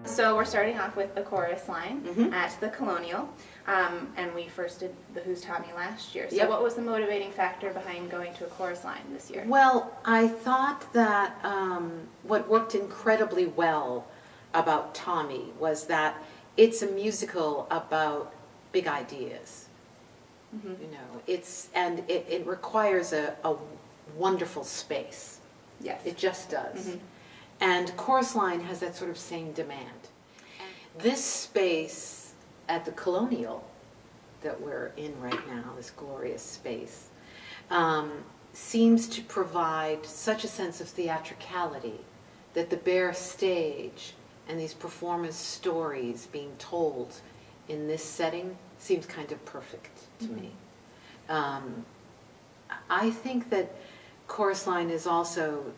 So we're starting off with the chorus line at the Colonial, and we first did the Who's Taught Me last year. So what was the motivating factor behind going to a chorus line this year? Well, I thought that what worked incredibly well about Tommy was that it's a musical about big ideas. You know, it requires a wonderful space. Yes. It just does. And chorus line has that sort of same demand. This space at the Colonial that we're in right now, this glorious space, seems to provide such a sense of theatricality that the bare stage and these performance stories being told in this setting seems kind of perfect to me. I think that chorus line is also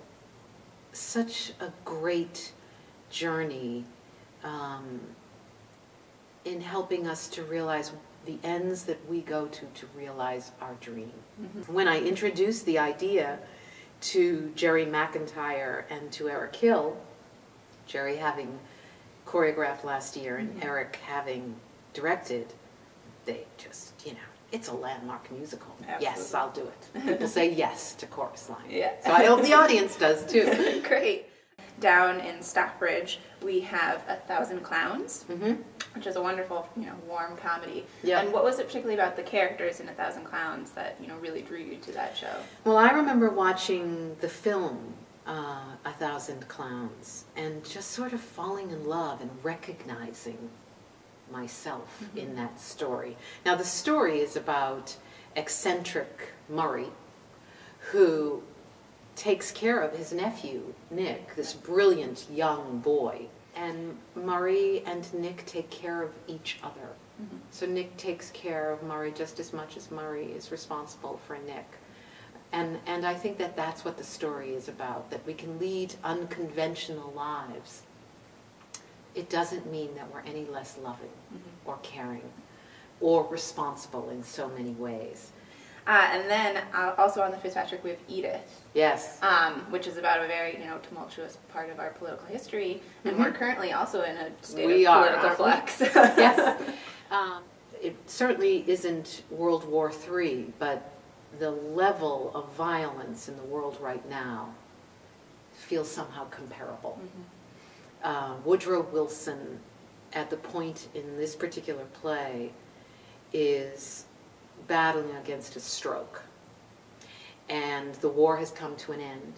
such a great journey in helping us to realize the ends that we go to realize our dream. When I introduced the idea to Jerry McIntyre and to Eric Hill, Jerry having choreographed last year and Eric having directed, they just, you know, it's a landmark musical. Absolutely. Yes, I'll do it. People say yes to chorus line. Yeah. So I hope the audience does too. Great. Down in Stockbridge, we have 1,000 Clowns, which is a wonderful, you know, warm comedy. Yeah. And what was it particularly about the characters in 1,000 Clowns that, you know, really drew you to that show? Well, I remember watching the film 1,000 Clowns and just sort of falling in love and recognizing myself in that story. Now, the story is about eccentric Murray, who takes care of his nephew, Nick, this brilliant young boy. And Murray and Nick take care of each other. So Nick takes care of Murray just as much as Murray is responsible for Nick. And I think that that's what the story is about, that we can lead unconventional lives. It doesn't mean that we're any less loving or caring or responsible in so many ways. And then also on the Fitzpatrick we have Edith. Yes. Which is about a very, you know, tumultuous part of our political history, and we're currently also in a state of political flux. Yes. It certainly isn't World War III, but the level of violence in the world right now feels somehow comparable. Woodrow Wilson, at the point in this particular play, is battling against a stroke, and the war has come to an end.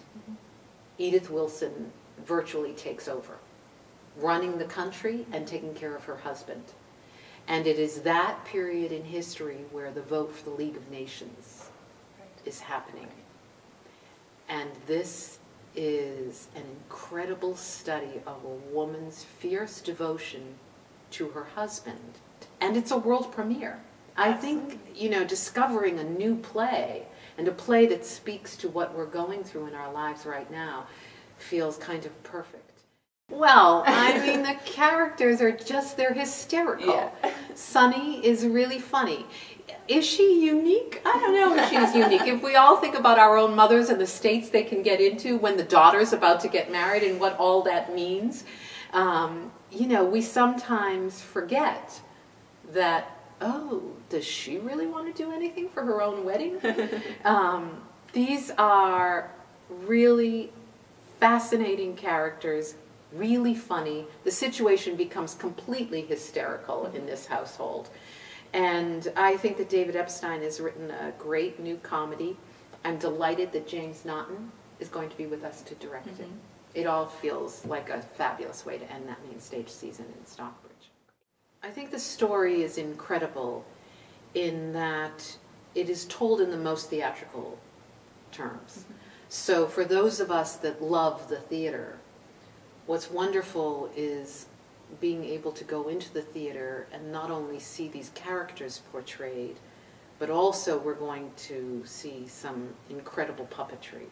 Edith Wilson virtually takes over, running the country and taking care of her husband. And it is that period in history where the vote for the League of Nations is happening. And this is an incredible study of a woman's fierce devotion to her husband. And it's a world premiere. I think, you know, discovering a new play, and a play that speaks to what we're going through in our lives right now, feels kind of perfect. Well, I mean, the characters are just, they're hysterical. Sunny is really funny. Is she unique? I don't know if she's unique. If we all think about our own mothers and the states they can get into when the daughter's about to get married and what all that means, you know, we sometimes forget that, oh, does she really want to do anything for her own wedding? These are really fascinating characters, really funny. The situation becomes completely hysterical in this household. And I think that David Epstein has written a great new comedy. I'm delighted that James Naughton is going to be with us to direct it. It all feels like a fabulous way to end that Mainstage season in Stockbridge. I think the story is incredible in that it is told in the most theatrical terms. So for those of us that love the theater, what's wonderful is being able to go into the theater and not only see these characters portrayed, but also we're going to see some incredible puppetry.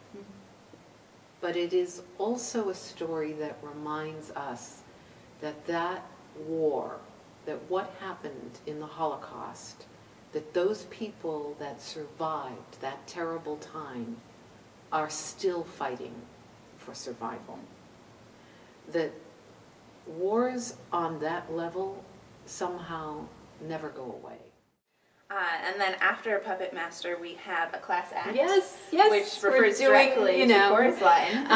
But it is also a story that reminds us that that war, that what happened in the Holocaust, that those people that survived that terrible time are still fighting for survival. That wars on that level somehow never go away. And then after Puppet Master, we have a class act. Yes, which refers directly to Chorus Line.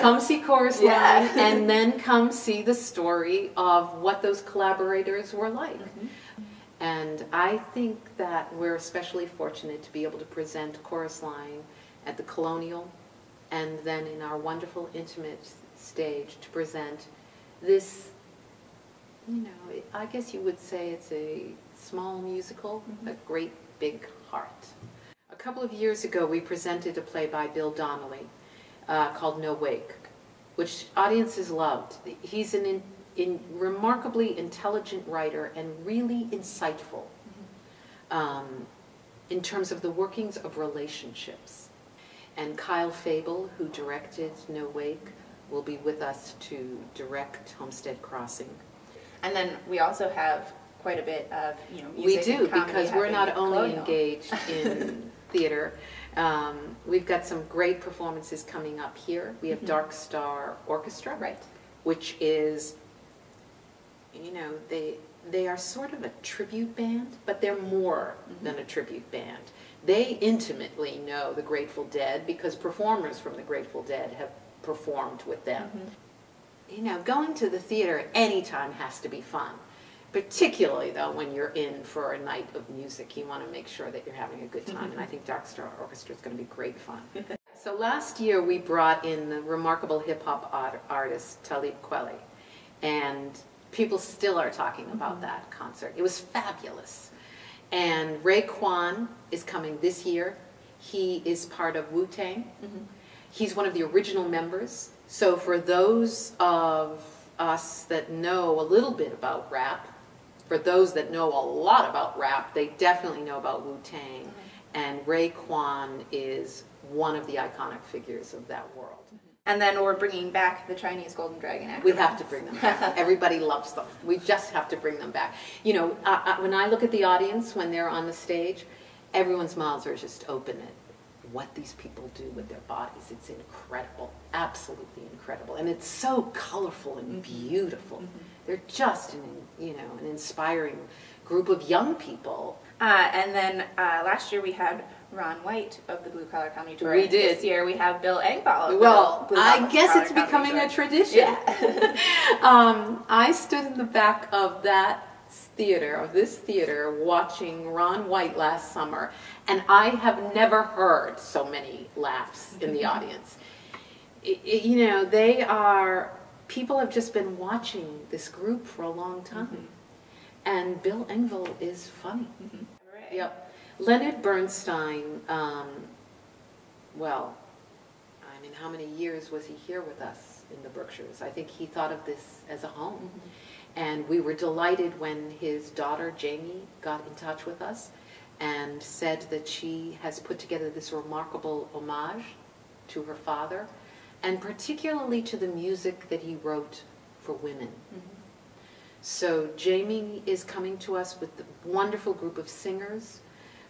Come see Chorus Line, and then come see the story of what those collaborators were like. And I think that we're especially fortunate to be able to present Chorus Line at the Colonial, and then in our wonderful intimate stage to present this, I guess you would say it's a small musical, a great big heart. A couple of years ago we presented a play by Bill Donnelly called No Wake, which audiences loved. He's an remarkably intelligent writer and really insightful in terms of the workings of relationships. And Kyle Fable, who directed No Wake, will be with us to direct Homestead Crossing. And then we also have quite a bit of music. We do, and comedy, because we're not only Colonial. engaged in theater. We've got some great performances coming up here. We have Dark Star Orchestra, which is, they are sort of a tribute band, but they're more than a tribute band. They intimately know the Grateful Dead because performers from the Grateful Dead have performed with them. Going to the theater anytime has to be fun. Particularly, though, when you're in for a night of music, you want to make sure that you're having a good time, and I think Dark Star Orchestra is going to be great fun. So last year we brought in the remarkable hip-hop artist Talib Kweli, and people still are talking about that concert. It was fabulous. And Ray Kwan is coming this year. He is part of Wu-Tang. He's one of the original members. So for those of us that know a little bit about rap, for those that know a lot about rap, they definitely know about Wu-Tang. And Ray Kwan is one of the iconic figures of that world. And then we're bringing back the Chinese Golden Dragon actors. We have to bring them back. Everybody loves them. We just have to bring them back. When I look at the audience when they're on the stage, everyone's mouths are just open at what these people do with their bodies. It's incredible, absolutely incredible. And it's so colorful and beautiful. They're just an inspiring group of young people. And then last year we had Ron White of the Blue Collar Comedy Tour. We did. This year we have Bill Engvall. Well, I guess it's becoming a tradition. Yeah. I stood in the back of this theater, watching Ron White last summer, and I have never heard so many laughs in the audience. People have just been watching this group for a long time. And Bill Engvall is funny. Yep. Leonard Bernstein, well, I mean, how many years was he here with us in the Berkshires? I think he thought of this as a home. And we were delighted when his daughter, Jamie, got in touch with us and said that she has put together this remarkable homage to her father, and particularly to the music that he wrote for women. So Jamie is coming to us with a wonderful group of singers.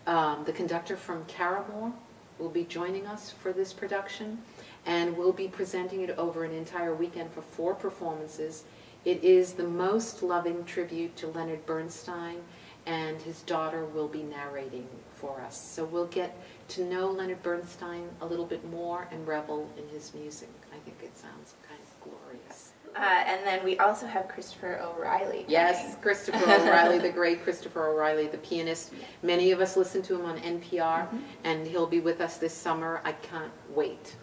The conductor from Caramore will be joining us for this production, and we'll be presenting it over an entire weekend for 4 performances. It is the most loving tribute to Leonard Bernstein, and his daughter will be narrating for us. So we'll get to know Leonard Bernstein a little bit more and revel in his music. I think it sounds kind of glorious. And then we also have Christopher O'Reilly. Yes, Christopher O'Reilly, the great Christopher O'Reilly, the pianist. Many of us listen to him on NPR, and he'll be with us this summer. I can't wait.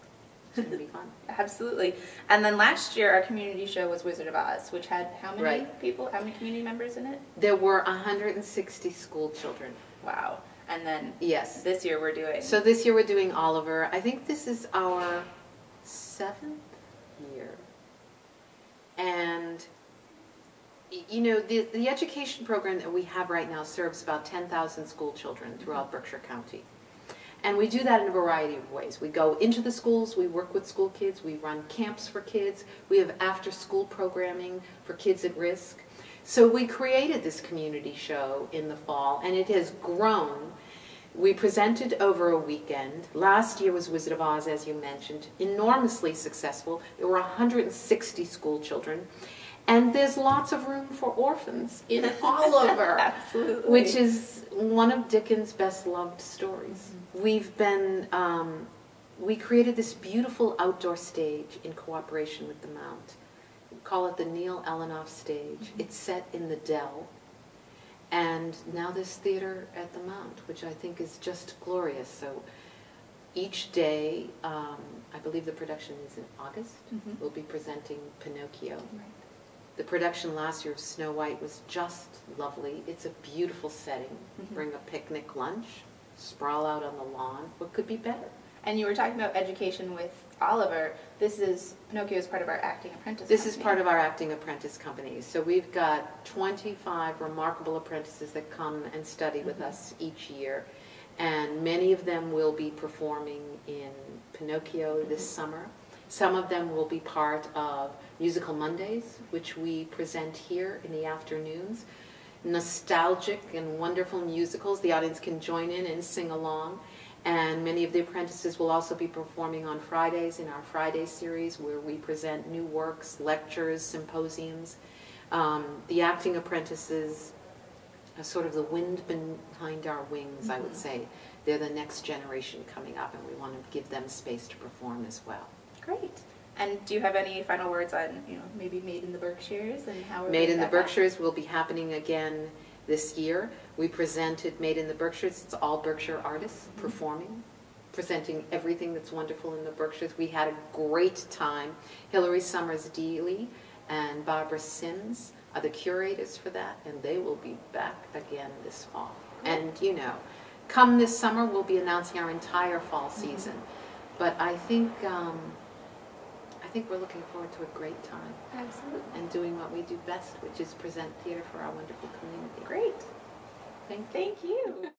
It's going to be fun. Absolutely. And then last year, our community show was Wizard of Oz, which had how many people, how many community members in it? There were 160 school children. Wow. And then this year we're doing... So this year we're doing Oliver. I think this is our 7th year. And, the education program that we have right now serves about 10,000 school children throughout Berkshire County. And we do that in a variety of ways. We go into the schools, we work with school kids, we run camps for kids, we have after-school programming for kids at risk. So we created this community show in the fall, and it has grown. We presented over a weekend. Last year was Wizard of Oz, as you mentioned, enormously successful. There were 160 school children. And there's lots of room for orphans in Oliver, Absolutely. which is one of Dickens' best-loved stories. We've been, we created this beautiful outdoor stage in cooperation with the Mount. We call it the Neil Elenoff stage. It's set in the Dell. And now there's theater at the Mount, which I think is just glorious. So each day, I believe the production is in August, we'll be presenting Pinocchio. Right. The production last year of Snow White was just lovely. It's a beautiful setting. Bring a picnic lunch, sprawl out on the lawn. What could be better? And you were talking about education with Oliver. Pinocchio is part of our Acting Apprentice This company. is part of our Acting Apprentice company. So we've got 25 remarkable apprentices that come and study with us each year. And many of them will be performing in Pinocchio this summer. Some of them will be part of Musical Mondays, which we present here in the afternoons. Nostalgic and wonderful musicals. The audience can join in and sing along. And many of the apprentices will also be performing on Fridays in our Friday series, where we present new works, lectures, symposiums. The Acting Apprentices are sort of the wind behind our wings, I would say. They're the next generation coming up, and we want to give them space to perform as well. Great. And do you have any final words on, maybe Made in the Berkshires and how we're Made in the Berkshires will be happening again this year. We presented Made in the Berkshires. It's all Berkshire artists performing, presenting everything that's wonderful in the Berkshires. We had a great time. Hilary Summers-Deely and Barbara Sims are the curators for that, and they will be back again this fall. And, come this summer, we'll be announcing our entire fall season. But I think we're looking forward to a great time. Absolutely. And doing what we do best, which is present theater for our wonderful community. Great. Thank you. Thank you.